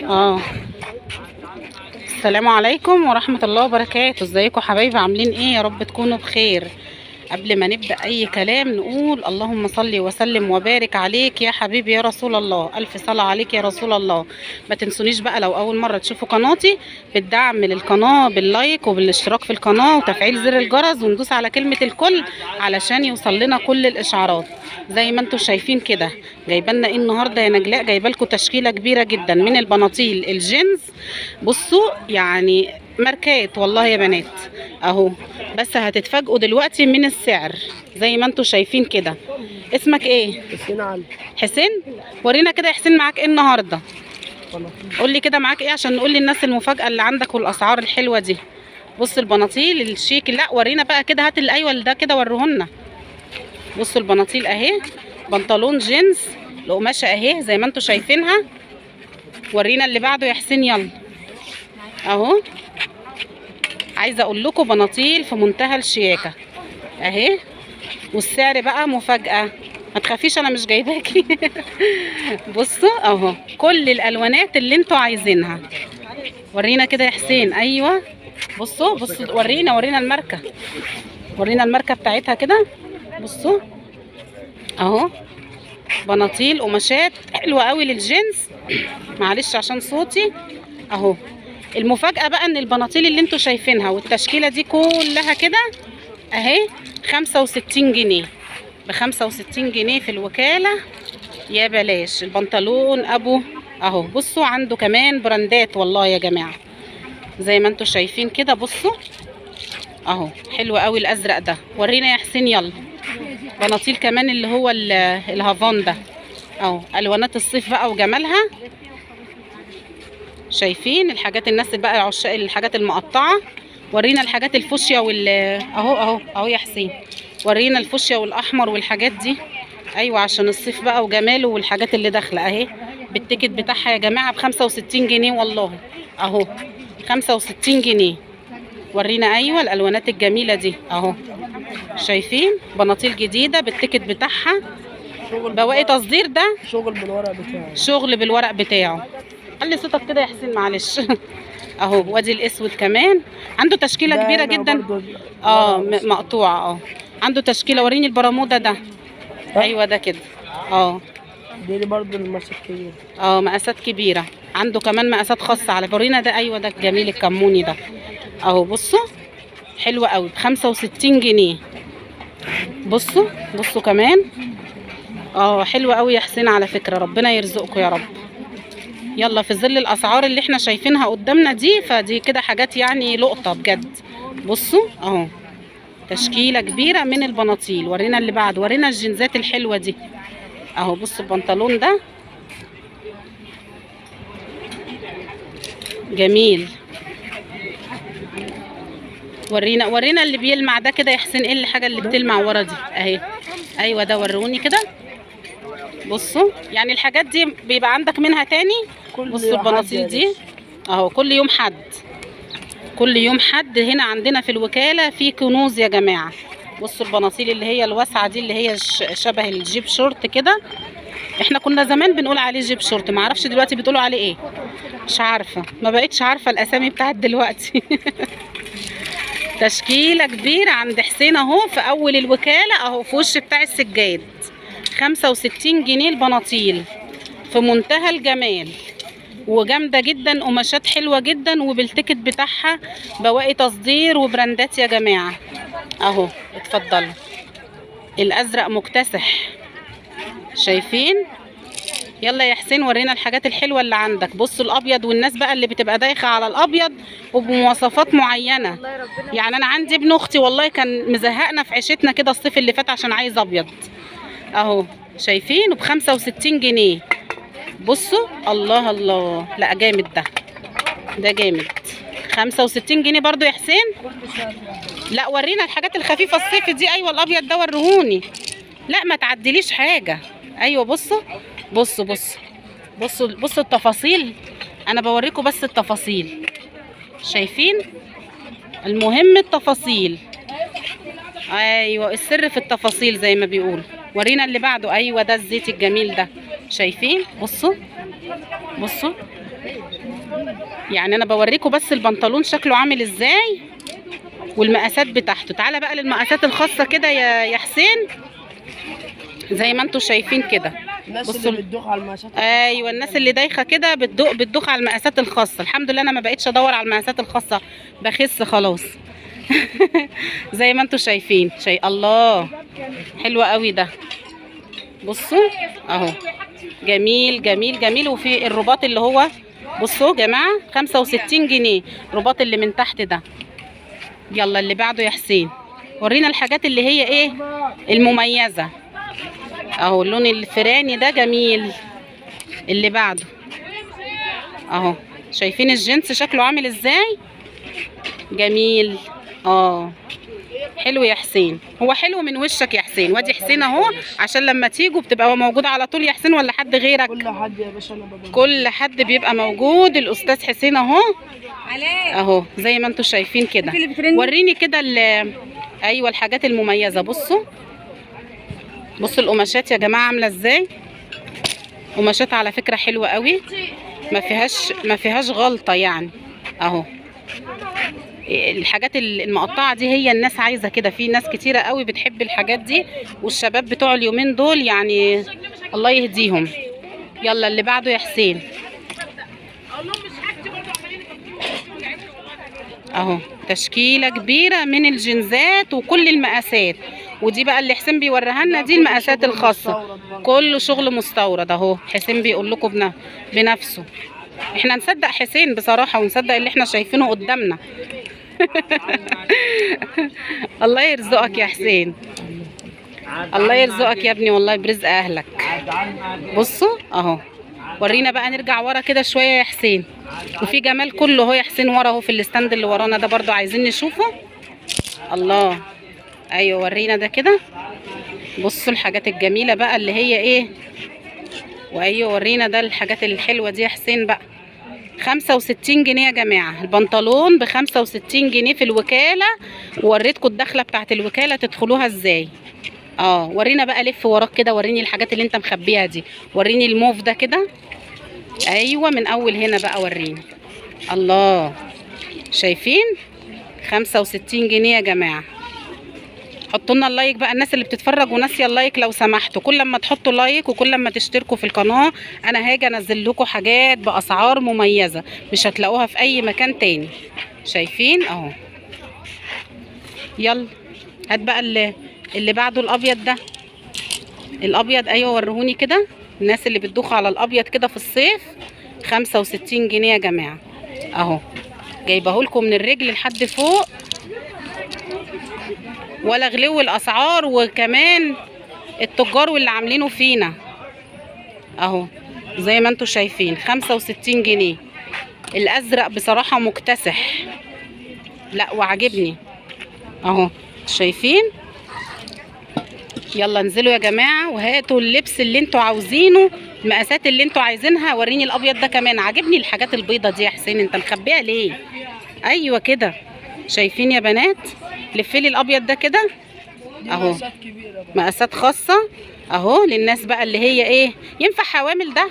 اه السلام عليكم ورحمة الله وبركاته. ازيكم حبايبي؟ عاملين ايه؟ يا رب تكونوا بخير. قبل ما نبدأ اي كلام نقول اللهم صل وسلم وبارك عليك يا حبيبي يا رسول الله. الف صلاة عليك يا رسول الله. ما تنسونيش بقى لو اول مرة تشوفوا قناتي بالدعم للقناة باللايك وبالاشتراك في القناة وتفعيل زر الجرس وندوس على كلمة الكل علشان يوصل لنا كل الاشعارات. زي ما انتم شايفين كده جايبه لنا ايه النهارده يا نجلاء؟ جايبه لكم تشكيله كبيره جدا من البناطيل الجينز. بصوا يعني ماركات والله يا بنات اهو، بس هتتفاجئوا دلوقتي من السعر زي ما انتم شايفين كده. اسمك ايه؟ حسين علي. حسين؟ ورينا كده يا حسين معاك ايه النهارده؟ قول لي كده معاك ايه عشان نقول للناس المفاجاه اللي عندك والاسعار الحلوه دي. بص البناطيل الشيك. لا ورينا بقى كده، هات الايوه ده كده وريهولنا. بصوا البناطيل اهي، بنطلون جينز القماشه اهي زي ما انتم شايفينها. ورينا اللي بعده يا حسين يلا. اهو عايزه اقول لكم بناطيل في منتهى الشياكه اهي، والسعر بقى مفاجاه. ما تخافيش انا مش جايباكي. بصوا اهو كل الالوانات اللي انتوا عايزينها. ورينا كده يا حسين. ايوه بصوا ورينا الماركه. ورينا الماركه بتاعتها كده. بصوا اهو بناطيل قماشات حلوه قوي للجينز. معلش عشان صوتي اهو. المفاجاه بقى ان البناطيل اللي انتوا شايفينها والتشكيله دي كلها كده اهي 65 جنيه. ب 65 جنيه في الوكاله يا بلاش. البنطلون ابو اهو. بصوا عنده كمان براندات والله يا جماعه زي ما انتوا شايفين كده. بصوا اهو حلو قوي الازرق ده. ورينا يا حسين يلا. بناطيل كمان اللي هو الهافان ده اهو، الوانات الصيف بقى وجمالها. شايفين الحاجات الناس بقى عشاق الحاجات المقطعه. ورينا الحاجات الفوشيا اهو يا حسين. ورينا الفوشيا والاحمر والحاجات دي. ايوه عشان الصيف بقى وجماله والحاجات اللي داخله اهي بالتيكت بتاعها يا جماعه ب 65 جنيه والله اهو 65 جنيه. ورينا ايوه الالوانات الجميله دي اهو. شايفين بناطيل جديده بالتيكت بتاعها بواقي تصدير. ده شغل بالورق بتاعه. خلي صوتك كده يا حسين معلش. اهو وادي الاسود كمان عنده تشكيله كبيره جدا. مقطوعه عنده تشكيله. وريني البرموده ده. ايوه ده كده دي برضه المقاسات كبيره. مقاسات كبيره. عنده كمان مقاسات خاصه على ورينا ده. ايوه ده جميل الكموني ده اهو. بصوا حلوه قوي ب 65 جنيه. بصوا كمان حلوه قوي يا حسين على فكره. ربنا يرزقكم يا رب. يلا في ظل الاسعار اللي احنا شايفينها قدامنا دي فدي كده حاجات يعني لقطه بجد. بصوا اهو تشكيله كبيره من البناطيل. ورينا اللي بعد. ورينا الجينزات الحلوه دي اهو. بصوا البنطلون ده جميل. ورينا اللي بيلمع ده كده يا حسين. ايه الحاجه اللي بتلمع ورا دي اهي؟ ايوه ده وروني كده. بصوا يعني الحاجات دي بيبقى عندك منها تاني. بصوا البناطيل دي اهو كل يوم حد هنا عندنا في الوكاله في كنوز يا جماعه. بصوا البناطيل اللي هي الواسعه دي اللي هي شبه الجيب شورت كده. احنا كنا زمان بنقول عليه جيب شورت، ما اعرفش دلوقتي بتقولوا عليه ايه. مش عارفه، ما بقتش عارفه الاسامي بتاعت دلوقتي. تشكيله كبيره عند حسين اهو في اول الوكاله اهو في وش بتاع السجاد. 65 جنيه البناطيل في منتهى الجمال وجامده جدا. قماشات حلوه جدا وبالتيكت بتاعها بواقي تصدير وبراندات يا جماعه اهو. اتفضلوا. الازرق مكتسح شايفين. يلا يا حسين ورينا الحاجات الحلوه اللي عندك. بصوا الابيض والناس بقى اللي بتبقى دايخه على الابيض وبمواصفات معينه. يعني انا عندي ابن اختي والله كان مزهقنا في عيشتنا كده الصيف اللي فات عشان عايز ابيض اهو. شايفين ب 65 جنيه. بصوا الله الله. لا جامد ده جامد. 65 جنيه برضو يا حسين. لا ورينا الحاجات الخفيفه الصيف دي. ايوه الابيض ده ورهوني. لا ما تعدليش حاجه. ايوه بصوا التفاصيل. انا بوريكم بس التفاصيل. شايفين المهم التفاصيل. ايوه السر في التفاصيل زي ما بيقولوا. ورينا اللي بعده. ايوه ده الزيت الجميل ده. شايفين بصوا بصوا، يعني انا بوريكم بس البنطلون شكله عامل ازاي والمقاسات بتاعته. تعالى بقى للمقاسات الخاصه كده يا حسين، زي ما انتم شايفين كده. الناس اللي بتدوخ على المقاسات. ايوه، الناس اللي دايخه كده بتدوخ على المقاسات الخاصه. الحمد لله انا ما بقتش ادور على المقاسات الخاصه، بخس خلاص. زي ما انتم شايفين. الله، حلو قوي ده. بصوا اهو، جميل جميل جميل. وفي الرباط اللي هو، بصوا يا جماعه، 65 جنيه الرباط اللي من تحت ده. يلا اللي بعده يا حسين، ورينا الحاجات اللي هي ايه المميزه. اهو اللون الفراني ده جميل. اللي بعده اهو، شايفين الجنس شكله عامل ازاي؟ جميل. حلو يا حسين، هو حلو من وشك يا حسين. وادي حسين اهو، عشان لما تيجوا بتبقى موجود على طول يا حسين، ولا حد غيرك؟ كل حد يا باشا، انا ببقى كل حد بيبقى موجود. الاستاذ حسين اهو اهو، زي ما انتم شايفين كده. وريني كده ايوه الحاجات المميزه. بصوا القماشات يا جماعه عامله ازاي. قماشات على فكره حلوه قوي، ما فيهاش غلطه يعني. اهو الحاجات المقطعه دي هي الناس عايزه كده. في ناس كتيره قوي بتحب الحاجات دي، والشباب بتوع اليومين دول يعني الله يهديهم. يلا اللي بعده يا حسين. اهو تشكيله كبيره من الجنزات وكل المقاسات. ودي بقى اللي حسين بيوريها لنا، دي المقاسات الخاصه، كله شغل مستورد. اهو حسين بيقول لكم بنفسه. احنا نصدق حسين بصراحه، ونصدق اللي احنا شايفينه قدامنا. الله يرزقك يا حسين، الله يرزقك يا ابني والله برزق اهلك. بصوا اهو، ورينا بقى، نرجع ورا كده شويه يا حسين. وفي جمال كله اهو يا حسين ورا اهو، في الاستاند اللي ورانا ده برضو عايزين نشوفه. الله، ايوه ورينا ده كده. بصوا الحاجات الجميله بقى اللي هي ايه. وايوه ورينا ده الحاجات الحلوه دي يا حسين بقى. 65 جنيه يا جماعه البنطلون، ب 65 جنيه في الوكاله. ووريتكم الدخله بتاعت الوكاله تدخلوها ازاي. ورينا بقى، لف وراك كده، وريني الحاجات اللي انت مخبيها دي. وريني الموف ده كده. ايوه من اول هنا بقى وريني. الله، شايفين؟ 65 جنيه يا جماعه. حطوا لنا اللايك بقى، الناس اللي بتتفرج وناسيه اللايك لو سمحتوا. كل ما تحطوا لايك وكل ما تشتركوا في القناه، انا هاجي انزل لكم حاجات باسعار مميزه مش هتلاقوها في اي مكان تاني. شايفين اهو. يلا هات بقى اللي بعده، الابيض ده. الابيض ايوه ورهوني كده. الناس اللي بتدوخ على الابيض كده في الصيف، 65 جنيه يا جماعه. اهو جايبه لكم من الرجل لحد فوق، ولا غلو الاسعار. وكمان التجار واللي عاملينه فينا اهو، زي ما انتم شايفين 65 جنيه. الازرق بصراحه مكتسح، لا وعجبني اهو، شايفين؟ يلا انزلوا يا جماعه وهاتوا اللبس اللي انتوا عاوزينه، المقاسات اللي انتوا عايزينها. وريني الابيض ده كمان، عاجبني الحاجات البيضه دي يا حسين، انت مخبيها ليه؟ ايوه كده، شايفين يا بنات؟ لفلي الابيض ده كده اهو، مقاسات خاصه اهو للناس بقى اللي هي ايه، ينفع حوامل ده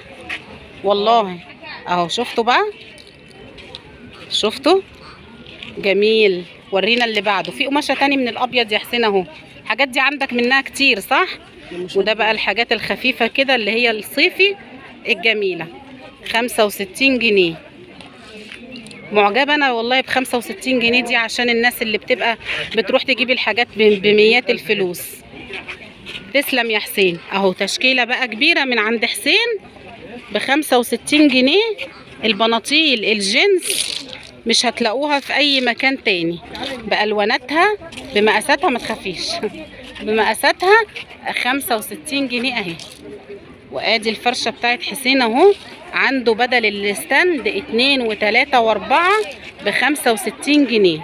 والله اهو. شفتوا بقى؟ شفتوا؟ جميل. ورينا اللي بعده. في قماشه تاني من الابيض يا حسين اهو. الحاجات دي عندك منها كتير صح؟ وده بقى الحاجات الخفيفه كده اللي هي الصيفي الجميله، 65 جنيه. معجبه انا والله ب 65 جنيه دي، عشان الناس اللي بتبقى بتروح تجيب الحاجات بميات الفلوس. تسلم يا حسين. اهو تشكيله بقى كبيره من عند حسين ب 65 جنيه. البناطيل الجينز مش هتلاقوها في اي مكان تاني، بالواناتها بمقاساتها، ما تخافيش. بمقاساتها 65 جنيه اهي. وادي الفرشه بتاعت حسين اهو، عنده بدل الستاند 2 و3 و4 ب 65 جنيه.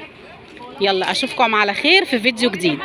يلا اشوفكم على خير في فيديو جديد.